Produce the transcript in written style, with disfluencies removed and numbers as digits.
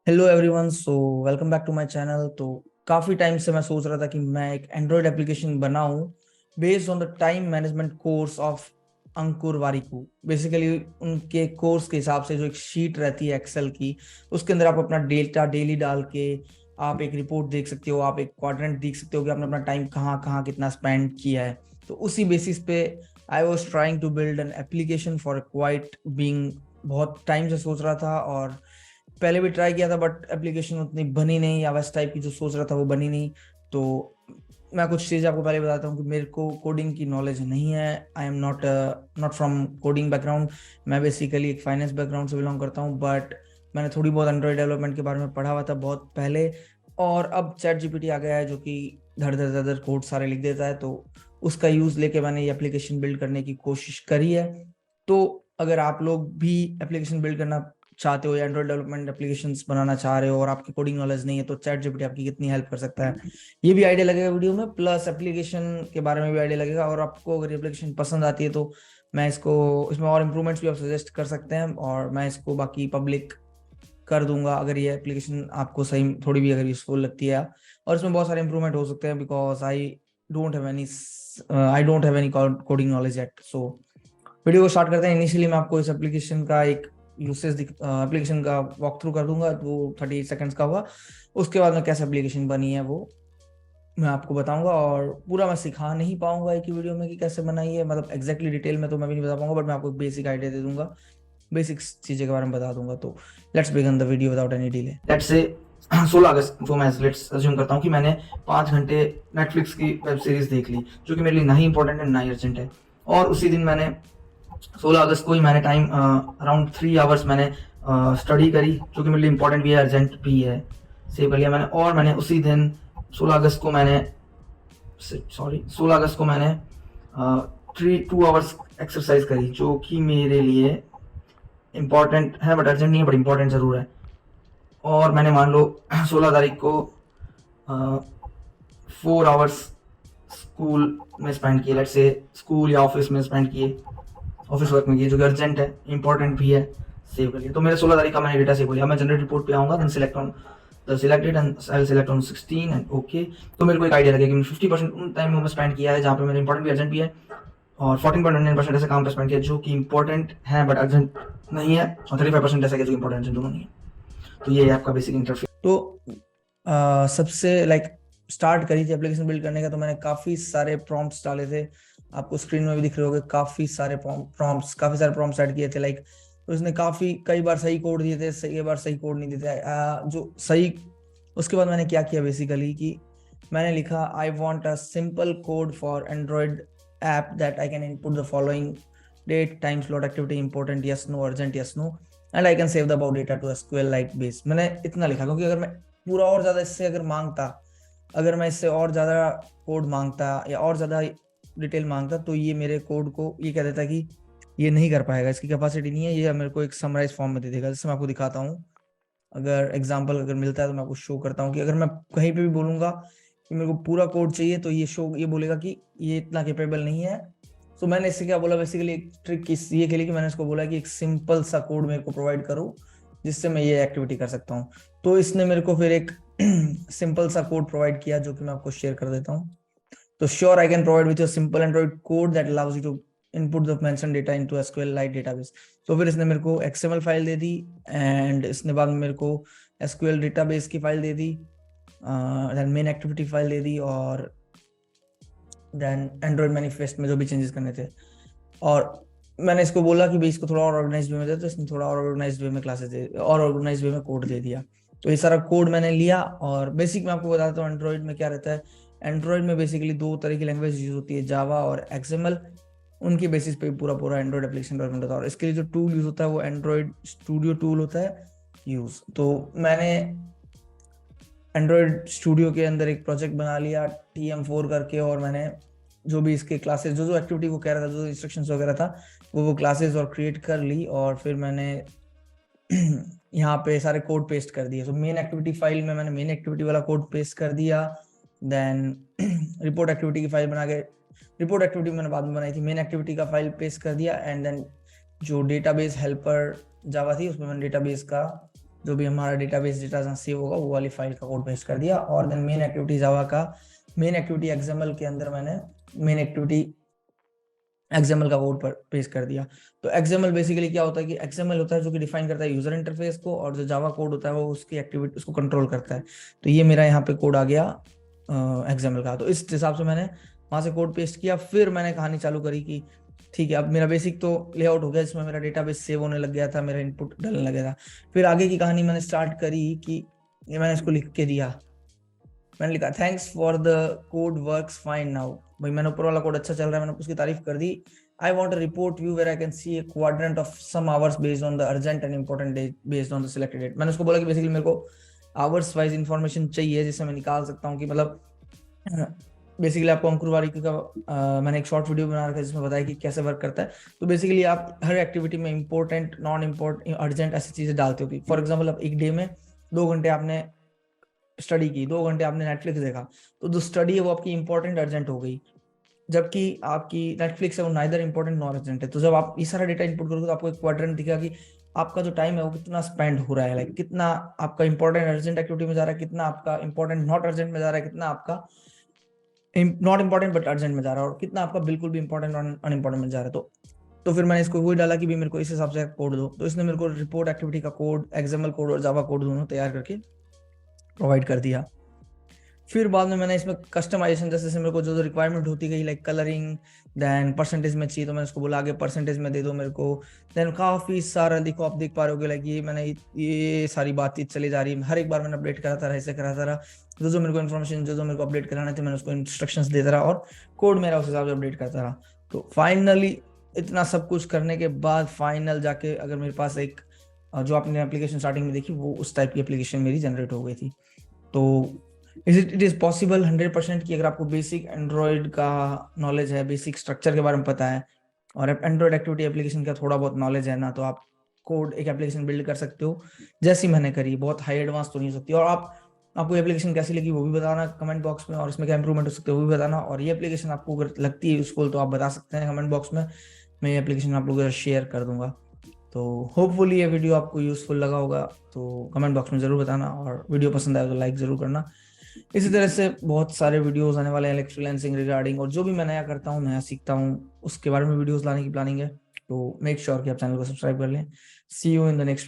Hello everyone, so welcome back to my channel. तो काफ़ी time से मैं सोच रहा था कि मैं एक एंड्रॉयड एप्लीकेशन बनाऊं based on the time management course of Ankur Warikoo. Basically उनके कोर्स के हिसाब से जो एक शीट रहती है एक्सेल की, उसके अंदर आप अपना डेटा डेली डाल के आप एक रिपोर्ट देख सकते हो, आप एक क्वाड्रेंट देख सकते हो कि आपने अपना टाइम कहाँ कहाँ कितना स्पेंड किया है। तो उसी बेसिस पे I was trying to build an application for quite being. बहुत टाइम से सोच रहा था और पहले भी ट्राई किया था, बट एप्लीकेशन उतनी बनी नहीं, या वैसे टाइप की जो सोच रहा था वो बनी नहीं। तो मैं कुछ चीज़ आपको पहले बताता हूँ कि मेरे को कोडिंग की नॉलेज नहीं है। I am not from coding background. मैं बेसिकली एक फाइनेंस बैकग्राउंड से बिलोंग करता हूँ, बट मैंने थोड़ी बहुत एंड्रॉयड डेवलपमेंट के बारे में पढ़ा हुआ था बहुत पहले। और अब चैट जीपीटी आ गया है जो कि धड़ धड़ धड़ धड़ कोड सारे लिख देता है, तो उसका यूज़ लेके मैंने ये एप्लीकेशन बिल्ड करने की कोशिश करी है। तो अगर आप लोग भी एप्लीकेशन बिल्ड करना चाहते हो या एंड्रॉइड डेवलपमेंट एप्लीकेशंस बनाना चाह रहे हो और आपकी कोडिंग नॉलेज नहीं है, तो चैट जीपीटी आपकी कितनी हेल्प कर सकता है, ये भी आइडिया लगेगा वीडियो में। प्लस एप्लीकेशन के बारे में भी आइडिया लगेगा, और आपको अगर एप्लीकेशन पसंद आती है तो मैं इसको इसमें और इम्प्रूवमेंट्स भी आप सजेस्ट कर सकते हैं, और मैं इसको बाकी पब्लिक कर दूंगा अगर ये एप्लीकेशन आपको सही थोड़ी भी अगर यूजफुल लगती है। और इसमें बहुत सारे इंप्रूवमेंट हो सकते हैं, because I don't have any coding knowledge yet. So video को स्टार्ट करते हैं। इनिशियली मैं आपको इस एप्लीकेशन का एक यूसेज एप्लीकेशन का वॉक थ्रू कर दूंगा, वो 38 सेकंड्स का होगा। उसके बाद में कैसे एप्लीकेशन बनी है वो मैं आपको बताऊंगा, और पूरा मैं सिखा नहीं पाऊंगा एक ही वीडियो में कि कैसे बनाई है, मतलब एग्जैक्टली डिटेल में तो मैं भी नहीं बता पाऊंगा, बट मैं आपको बेसिक आइडिया दे दूंगा, बेसिक चीज़ें के बारे में बता दूंगा। तो let's begin the video without any delay. Let's say 16 अगस्त को मैं लेट्स अज्यूम करता हूँ कि मैंने 5 घंटे नेटफ्लिक्स की वेब सीरीज देख ली, जो कि मेरे लिए ना ही इंपॉर्टेंट है ना ही अर्जेंट है। और उसी दिन मैंने 16 अगस्त को ही मैंने टाइम अराउंड 3 आवर्स मैंने स्टडी करी, जो कि मेरे लिए इंपॉर्टेंट भी है अर्जेंट भी है। सेव कर लिया मैंने। और मैंने उसी दिन 16 अगस्त को मैंने 16 अगस्त को मैंने 2 आवर्स एक्सरसाइज करी, जो कि मेरे लिए इम्पॉर्टेंट है बट अर्जेंट नहीं है, बट इम्पॉर्टेंट ज़रूर है। और मैंने मान लो 16 तारीख को 4 आवर्स स्कूल में स्पेंड किए, लेट्स से स्कूल या ऑफिस में स्पेंड किए, ऑफिस वर्क में किए, जो कि अर्जेंट है, इंपॉर्टेंट भी है। सेव कर लिया। तो मेरे 16 तारीख का मैंने डेटा सेव कर लिया। मैं जनरेट रिपोर्ट पे आऊँगा, then select on the selected and I select on 16 and okay. तो मेरे को एक आइडिया लगेगा कि 50% उन टाइम में स्पेंड किया है जहाँ पे मेरे इंपॉर्टेंट भी अर्जेंट भी है, और 14.9% ऐसे काम पे स्पेंड किया जो कि इंपॉर्टेंट है बट अर्जेंट नहीं है, और 35% ऐसा किया जो इंपॉर्टेंट अर्जेंट दोनों नहीं है। तो ये है आपका बेसिक इंटरफेस। तो सबसे स्टार्ट करी थी एप्लीकेशन बिल्ड करने का, तो मैंने काफ़ी सारे प्रॉम्प्ट्स डाले थे। आपको स्क्रीन में भी दिख रहे होंगे, काफ़ी सारे प्रॉम्प्ट्स ऐड किए थे। उसने कई बार सही कोड दिए थे, कई बार सही कोड नहीं दिए थे। जो सही उसके बाद मैंने क्या किया बेसिकली कि मैंने लिखा I want a simple code for Android app that I can input the following date time slot activity important yes no urgent yes no and I can save the about data to SQL like base. मैंने इतना लिखा क्योंकि अगर मैं पूरा और ज़्यादा इससे अगर मैं इससे और ज़्यादा कोड मांगता या और ज़्यादा डिटेल मांगता, तो ये मेरे कोड को ये कह देता कि ये नहीं कर पाएगा, इसकी कैपेसिटी नहीं है, ये मेरे को एक समराइज फॉर्म में दे देगा। जैसे मैं आपको दिखाता हूँ, अगर एग्जांपल अगर मिलता है तो मैं आपको शो करता हूँ कि अगर मैं कहीं पे भी बोलूँगा कि मेरे को पूरा कोड चाहिए, तो ये बोलेगा कि ये इतना कैपेबल नहीं है। तो मैंने इससे क्या बोला, बेसिकली एक ट्रिक ये के लिए कि मैंने इसको बोला कि एक सिंपल सा कोड मेरे को प्रोवाइड करो जिससे मैं ये एक्टिविटी कर सकता हूँ। तो इसने मेरे को फिर एक सिंपल सा कोड प्रोवाइड किया, जो कि मैं आपको शेयर कर देता हूँ। तो sure I can provide with your simple Android code that allows you to input the mention data into SQL database. तो फिर इसने मेरे को एक्सएमएल फाइल दे दी, एंड इसने बाद में मेरे को एसक्यूएल डेटाबेस की फाइल दे दी, देन मेन एक्टिविटी फाइल दे दी, और देन एंड्रॉइड मैनिफेस्ट में जो भी चेंजेस करने थे। और मैंने इसको बोला कि भाई इसको थोड़ा और ऑर्गेनाइज वे में दे, तो इसने थोड़ा और ऑर्गेनाइज वे में ऑर्गेनाइज वे में कोड दे दिया। तो ये सारा कोड मैंने लिया, और बेसिक मैं आपको बताता हूँ एंड्रॉइड में क्या रहता है। एंड्रॉइड में बेसिकली 2 तरह की लैंग्वेज यूज होती है, जावा और एक्सएमएल। उनकी बेसिस पे पूरा पूरा एंड्रॉइड एप्लीकेशन डेवलपमेंट होता है, और इसके लिए जो टूल यूज होता है वो एंड्रॉइड स्टूडियो टूल होता है यूज। तो मैंने एंड्रॉइड स्टूडियो के अंदर एक प्रोजेक्ट बना लिया TM4 करके, और मैंने जो भी इसके क्लासेस जो एक्टिविटी वो कह रहा था, जो इंस्ट्रक्शंस वगैरह था, वो क्लासेस और क्रिएट कर ली, और फिर मैंने यहाँ पे सारे कोड पेस्ट कर दिए। तो मेन एक्टिविटी फाइल में मैंने मेन एक्टिविटी वाला कोड पेस्ट कर दिया। देन रिपोर्ट एक्टिविटी की फाइल बना के, रिपोर्ट एक्टिविटी मैंने बाद में बनाई थी, मेन एक्टिविटी का फाइल पेस्ट कर दिया। एंड देन जो डेटाबेस हेल्पर जावा थी, उसमें मैंने डेटाबेस का जो भी हमारा डेटाबेस डेटा जहाँ सेव होगा वो वाली फाइल का कोड पेस्ट कर दिया। और देन मेन एक्टिविटी जावा का मेन एक्टिविटी एक्सएमएल के अंदर मैंने मेन एक्टिविटी एक्सएमएल का कोड पर पेस्ट कर दिया। तो एक्सएमएल बेसिकली क्या होता है कि एक्सएमएल होता है जो कि डिफाइन करता है यूजर इंटरफेस को, और जो जावा कोड होता है वो उसकी एक्टिविटी उसको कंट्रोल करता है। तो ये मेरा यहाँ पे कोड आ गया एक्सएमएल का। तो इस हिसाब से मैंने वहां से कोड पेस्ट किया। फिर मैंने कहानी चालू करी कि ठीक है, अब मेरा बेसिक तो लेआउट हो गया, जिसमें मेरा डेटाबेस सेव होने लग गया था, मेरा इनपुट डालने लग गया था। फिर आगे की कहानी मैंने स्टार्ट करी कि ये मैंने इसको लिख के दिया। मैंने लिखा thanks for the code works fine now. भाई मैंने ऊपर वाला कोड अच्छा चल रहा है, मैंने उसकी तारीफ कर दी। I want a report view where I can see a quadrant of some hours based on the urgent and important date based on the selected date। मैंने उसको बोला कि बेसिकली मेरे को आवर्स वाइज इंफॉर्मेशन चाहिए जिससे मैं निकाल सकता हूँ कि मतलब बेसिकली आपको अंकुर वारिक का मैंने एक शॉर्ट वीडियो बना रखा है जिसमें बताया कि कैसे वर्क करता है। तो बेसिकली आप हर एक्टिविटी में इंपॉर्टेंट, नॉन इम्पोर्टेंट, अर्जेंट ऐसी चीजें डालते हो कि फॉर एग्जाम्पल अब एक डे में 2 घंटे आपने स्टडी की, 2 घंटे आपने नेटफ्लिक्स देखा, तो जो स्टडी है वो आपकी इंपॉर्टेंट अर्जेंट हो गई, जबकि आपकी नेटफ्लिक्स है वो नाइदर इंपॉर्टेंट नॉर अर्जेंट है। तो जब आप ये सारा डेटा इनपुट करोगे तो आपको एक क्वाड्रेंट दिखेगा कि आपका जो टाइम है वो कितना स्पेंड हो रहा है, लाइक कितना आपका इंपॉर्टेंट अर्जेंट एक्टिविटी में जा रहा है, कितना आपका इंपॉर्टेंट नॉट अर्जेंट में जा रहा है, कितना आपका नॉट इंपॉर्टेंट बट अर्जेंट में जा रहा है, और कितना आपका बिल्कुल भी इंपॉर्टेंट और अनइंपॉर्टेंट में जा रहा है। तो फिर मैंने इसको वही डाला कि भी मेरे को इस हिसाब से कोड दो। तो इसने मेरे को रिपोर्ट एक्टिविटी का कोड, एक्सएमएल कोड और जावा कोड दोनों तैयार करके प्रोवाइड कर दिया। फिर बाद में मैंने इसमें कस्टमाइजेशन जैसे मेरे को जो रिक्वायरमेंट होती गई, लाइक कलरिंग, देन परसेंटेज में चाहिए तो मैंने उसको बोला आगे परसेंटेज में दे दो मेरे को। देन काफी सारा देखो, आप देख पा रहे हो लाइक ये मैंने ये सारी बातचीत चली जा रही है, हर एक बार मैंने अपडेट कराता रहा, ऐसे कराता रहा, जो मेरे को इन्फॉर्मेशन जो मेरे को अपडेट कराने थे मैंने उसको इंस्ट्रक्शंस देता रहा और कोड मेरा उस हिसाब से अपडेट करता रहा। तो फाइनली इतना सब कुछ करने के बाद फाइनल जाके अगर मेरे पास एक जो आपने एप्लीकेशन स्टार्टिंग में देखी वो उस टाइप की एप्लीकेशन मेरी जनरेट हो गई थी। तो इट इज पॉसिबल 100% कि अगर आपको बेसिक एंड्रॉयड का नॉलेज है, बेसिक स्ट्रक्चर के बारे में पता है और एंड्रॉयड एक्टिविटी एप्लीकेशन का थोड़ा बहुत नॉलेज है ना, तो आप कोड एक एप्लीकेशन बिल्ड कर सकते हो जैसी मैंने करी। बहुत हाई एडवांस तो नहीं हो सकती। और आपको एप्लीकेशन कैसी लगी वो भी बताना कमेंट बॉक्स में, और इसमें क्या इंप्रूवमेंट हो सकते हैं वो भी बताना। और ये एप्लीकेशन आपको अगर लगती है यूजफुल तो आप बता सकते हैं कमेंट बॉक्स में, मैं ये एप्लीकेशन आप लोगों को शेयर कर दूंगा। तो होपफुली ये वीडियो आपको यूजफुल लगा होगा, तो कमेंट बॉक्स में जरूर बताना, और वीडियो पसंद आए तो लाइक जरूर करना। इसी तरह से बहुत सारे वीडियोस आने वाले हैं फ्रीलांसिंग रिगार्डिंग, और जो भी मैं नया करता हूँ, नया सीखता हूँ, उसके बारे में वीडियोस लाने की प्लानिंग है। तो मेक श्योर कि आप चैनल को सब्सक्राइब कर लें। सी यू इन द नेक्स्ट